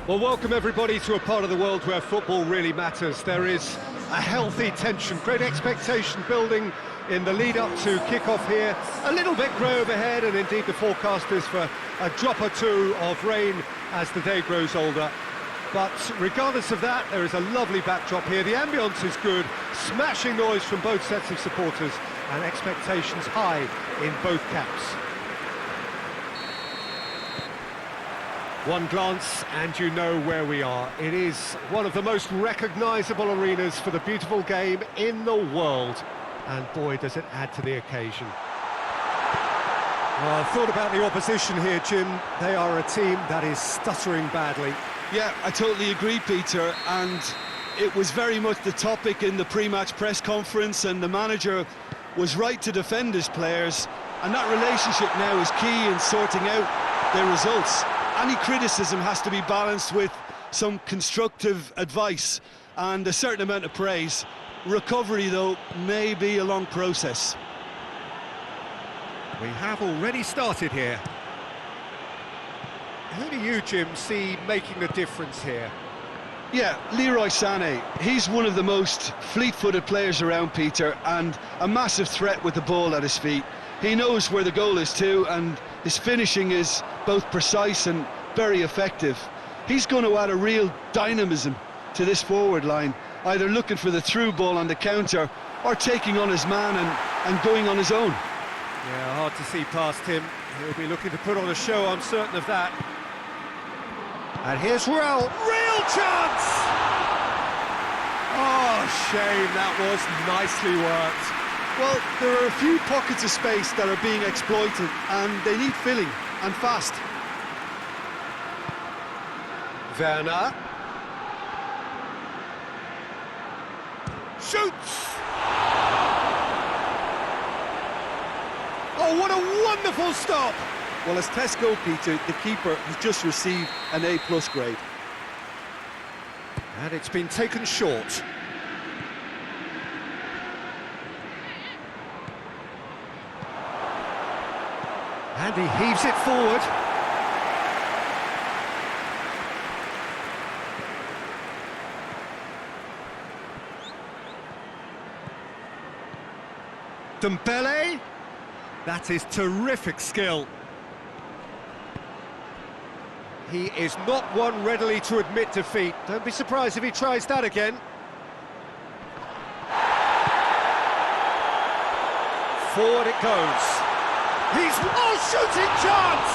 Well, welcome everybody to a part of the world where football really matters. There is a healthy tension, great expectation building in the lead-up to kick-off here. A little bit grey overhead, and indeed the forecast is for a drop or two of rain as the day grows older. But regardless of that, there is a lovely backdrop here. The ambience is good, smashing noise from both sets of supporters, and expectations high in both camps. One glance and you know where we are. It is one of the most recognisable arenas for the beautiful game in the world. And boy, does it add to the occasion. Well, I've thought about the opposition here, Jim. They are a team that is stuttering badly. Yeah, I totally agree, Peter, and it was very much the topic in the pre-match press conference, and the manager was right to defend his players, and that relationship now is key in sorting out their results. Any criticism has to be balanced with some constructive advice and a certain amount of praise. Recovery, though, may be a long process. We have already started here. Who do you, Jim, see making the difference here? Yeah, Leroy Sané. He's one of the most fleet-footed players around, Peter, and a massive threat with the ball at his feet. He knows where the goal is too, and his finishing is both precise and very effective. He's going to add a real dynamism to this forward line, either looking for the through ball on the counter or taking on his man and going on his own. Yeah, hard to see past him. He'll be looking to put on a show, I'm certain of that. And here's Raul, real chance! Oh, shame, that was nicely worked. Well, there are a few pockets of space that are being exploited, and they need filling, and fast. Werner. Shoots! Oh, what a wonderful stop! Well, as tests go, Peter, the keeper has just received an A+ grade. And it's been taken short. And he heaves it forward. Dembele. That is terrific skill. He is not one readily to admit defeat. Don't be surprised if he tries that again. Forward it goes. He's... oh, shooting chance!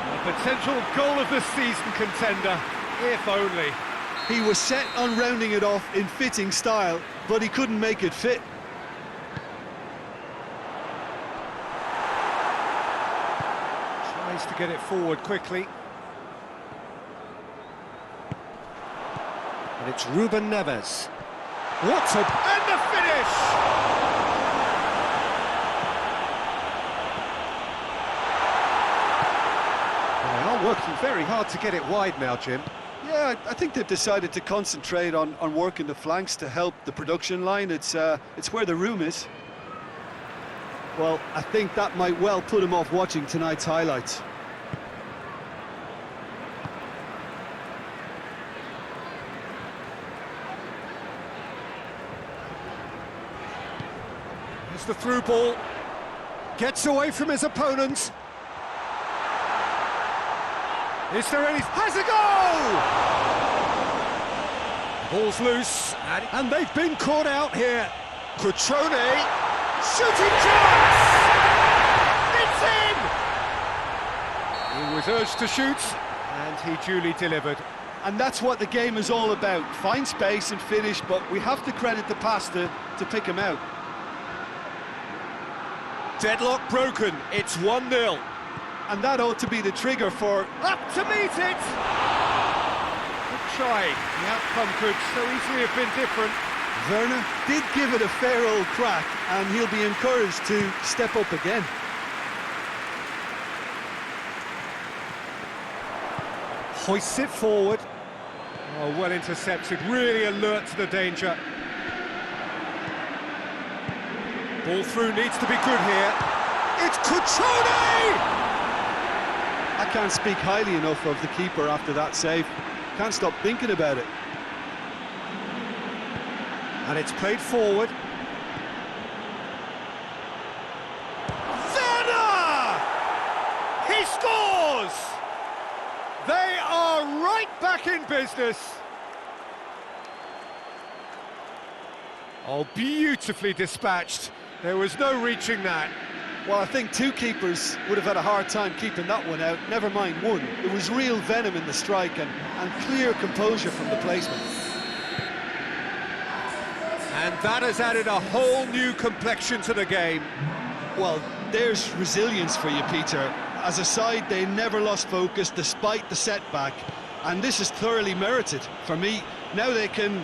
A potential goal of the season contender, if only. He was set on rounding it off in fitting style, but he couldn't make it fit. Tries to get it forward quickly. And it's Ruben Neves. What a... and the finish! Working very hard to get it wide now, Jim. Yeah, I think they've decided to concentrate on working the flanks to help the production line. It's where the room is. Well, I think that might well put him off watching tonight's highlights. Here's the through ball. Gets away from his opponent. Is there any... has a goal! Ball's loose, and they've been caught out here. Cutrone, shooting chance! It's in! He was urged to shoot, and he duly delivered. And that's what the game is all about. Find space and finish, but we have to credit the pass to pick him out. Deadlock broken, it's 1-0. And that ought to be the trigger for... up to meet it! Good try. The outcome could so easily have been different. Werner did give it a fair old crack, and he'll be encouraged to step up again. Hoists it forward. Oh, well intercepted, really alert to the danger. Ball through needs to be good here. It's Cutrone! I can't speak highly enough of the keeper after that save. Can't stop thinking about it. And it's played forward. Werner! He scores! They are right back in business. Oh, beautifully dispatched. There was no reaching that. Well, I think two keepers would have had a hard time keeping that one out, never mind one. It was real venom in the strike and clear composure from the placement. And that has added a whole new complexion to the game. Well, there's resilience for you, Peter. As a side, they never lost focus despite the setback, and this is thoroughly merited. For me, now they can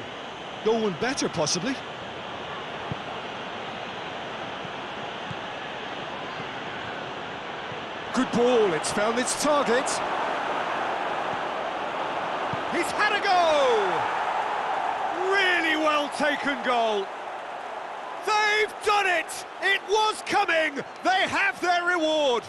go one better, possibly. Good ball, it's found its target. He's had a go! Really well taken goal. They've done it! It was coming! They have their reward!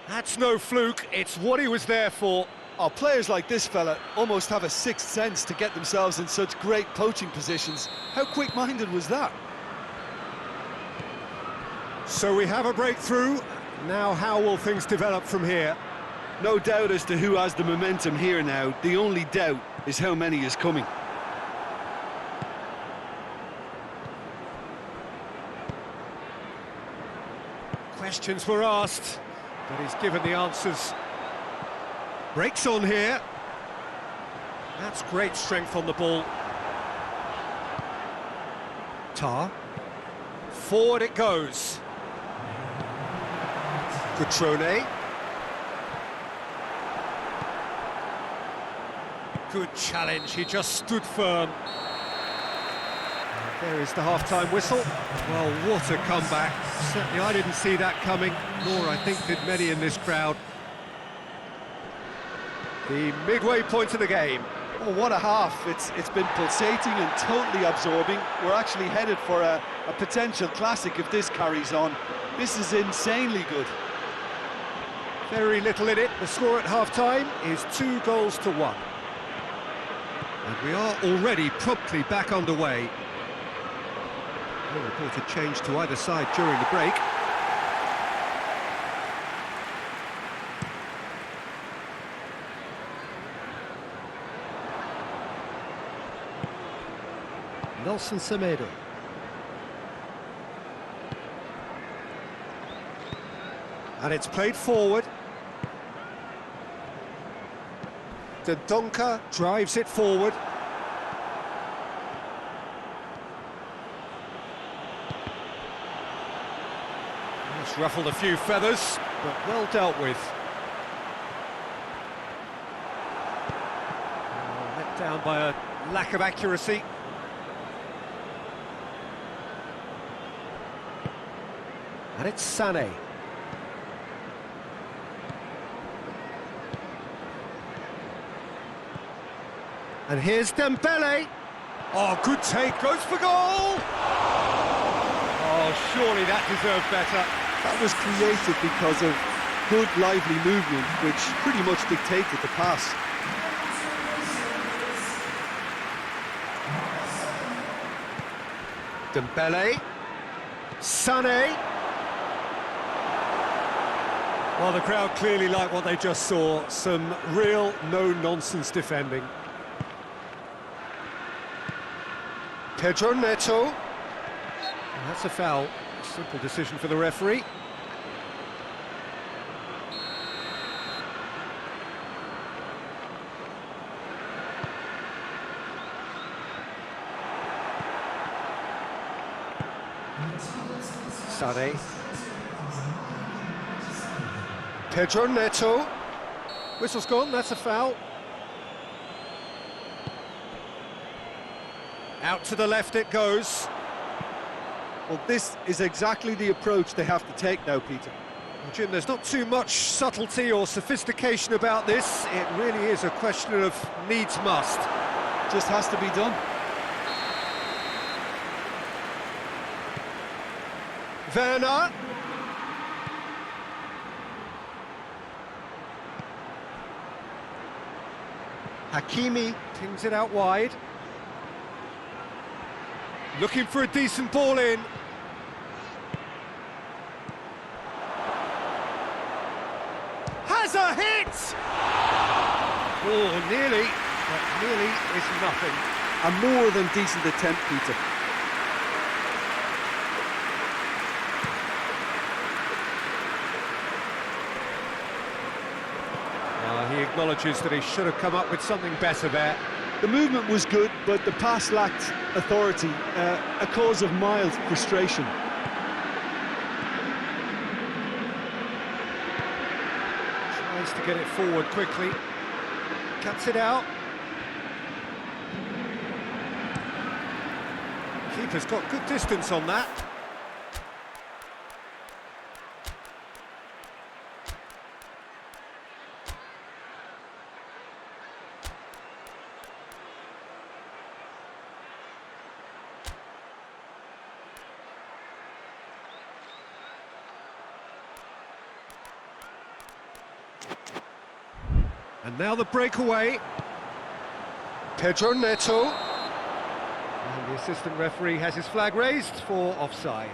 That's no fluke, it's what he was there for. Oh, players like this fella almost have a sixth sense to get themselves in such great poaching positions. How quick-minded was that? So we have a breakthrough. Now how will things develop from here? No doubt as to who has the momentum here now. The only doubt is how many is coming. Questions were asked, but he's given the answers. Breaks on here. That's great strength on the ball. Tar. Forward it goes. Cutrone. Good challenge, he just stood firm. And there is the half-time whistle. Well, what a comeback. Certainly I didn't see that coming, nor I think did many in this crowd. The midway point of the game. Oh, what a half. It's been pulsating and totally absorbing. We're actually headed for a potential classic if this carries on. This is insanely good. Very little in it. The score at half-time is 2-1. And we are already promptly back underway. No reported change to either side during the break. Nelson Semedo. And it's played forward. The Donker drives it forward. It's ruffled a few feathers, but well dealt with. Let down by a lack of accuracy. And it's Sané. And here's Dembele. Oh, good take, goes for goal! Oh, surely that deserved better. That was created because of good, lively movement, which pretty much dictated the pass. Dembele. Sané. Well, the crowd clearly like what they just saw. Some real no-nonsense defending. Pedro Neto. And that's a foul. Simple decision for the referee. Sané. Pedro Neto. Whistle's gone, that's a foul. Out to the left it goes. Well, this is exactly the approach they have to take now, Peter. Well, Jim, there's not too much subtlety or sophistication about this. It really is a question of needs must. Just has to be done. Werner. Hakimi pings it out wide. Looking for a decent ball in. Has a hit! Oh, nearly, but nearly is nothing. A more than decent attempt, Peter. He acknowledges that he should have come up with something better there. The movement was good, but the pass lacked authority, a cause of mild frustration. Tries to get it forward quickly. Cuts it out. Keeper's got good distance on that. And now the breakaway. Pedro Neto. And the assistant referee has his flag raised for offside.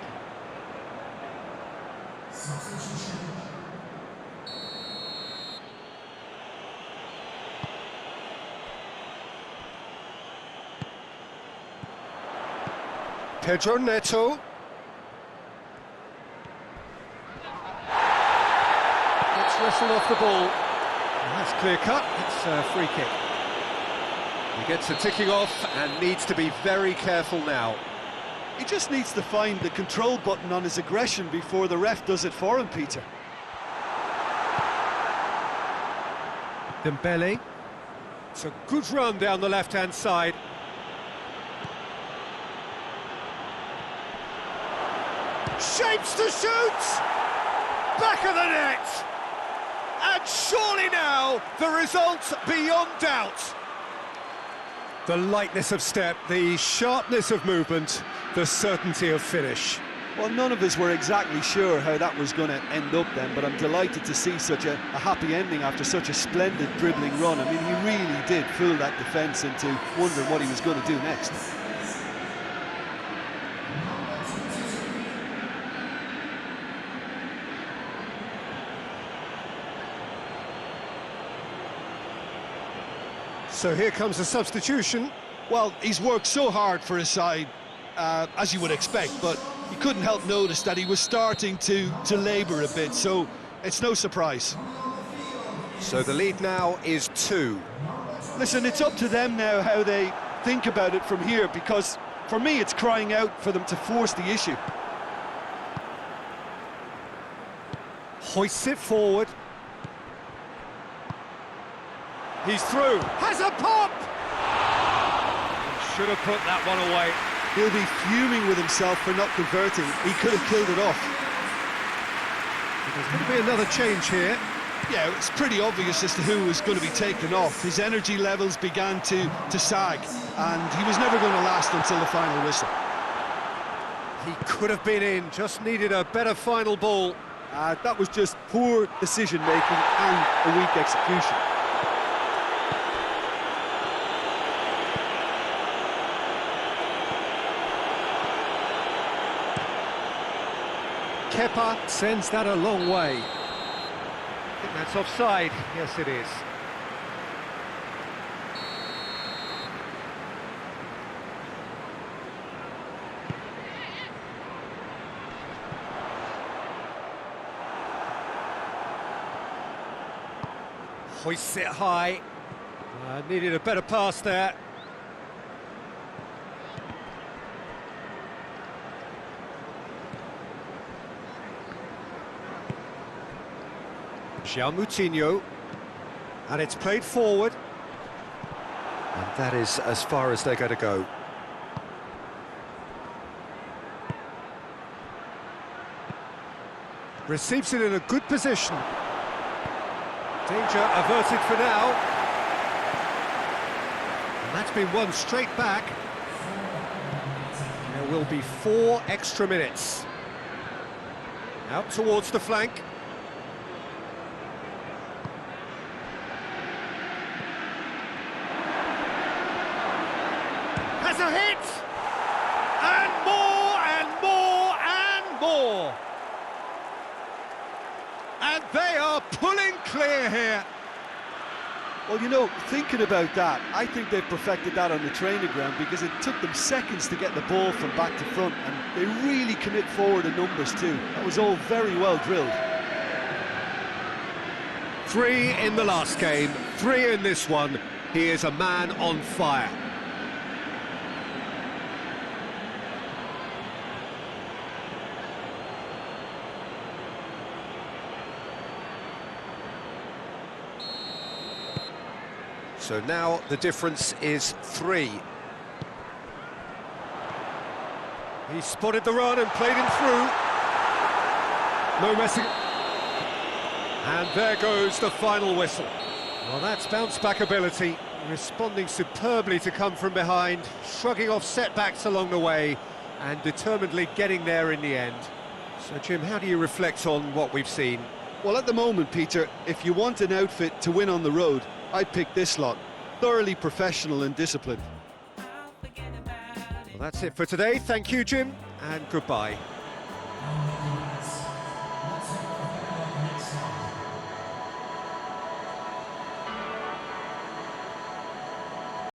Pedro Neto. Gets wrestled off the ball. That's clear cut, it's a free kick. He gets a ticking off and needs to be very careful now. He just needs to find the control button on his aggression before the ref does it for him, Peter. Dembele. It's a good run down the left-hand side. Shapes to shoot! Back of the net! And surely now, the result beyond doubt. The lightness of step, the sharpness of movement, the certainty of finish. Well, none of us were exactly sure how that was going to end up then, but I'm delighted to see such a happy ending after such a splendid dribbling run. I mean, he really did fool that defence into wondering what he was going to do next. So here comes a substitution. Well, he's worked so hard for his side, as you would expect, but you couldn't help notice that he was starting to labour a bit, so it's no surprise. So the lead now is 2. Listen, it's up to them now how they think about it from here, because for me it's crying out for them to force the issue. Hoists it forward. He's through. Has a pop! Should have put that one away. He'll be fuming with himself for not converting. He could have killed it off. There's going to be another change here. Yeah, it's pretty obvious as to who was going to be taken off. His energy levels began to sag, and he was never going to last until the final whistle. He could have been in, just needed a better final ball. That was just poor decision-making and a weak execution. Kepa sends that a long way. I think that's offside. Yes, it is. Hoists it high. Needed a better pass there. Moutinho, and it's played forward, and that is as far as they're going to go. Receives it in a good position. Danger averted for now, and that's been won straight back. There will be 4 extra minutes. Out towards the flank. There's a hit! And more, and more, and more! And they are pulling clear here. Well, you know, thinking about that, I think they've perfected that on the training ground because it took them seconds to get the ball from back to front, and they really commit forward in numbers too. That was all very well drilled. 3 in the last game, 3 in this one. He is a man on fire. So now the difference is 3. He spotted the run and played him through. No messing. And there goes the final whistle. Well, that's bounce-back ability, responding superbly to come from behind, shrugging off setbacks along the way, and determinedly getting there in the end. So, Jim, how do you reflect on what we've seen? Well, at the moment, Peter, if you want an outfit to win on the road, I'd pick this lot. Thoroughly professional and disciplined. Well, that's it for today. Thank you, Jim, and goodbye.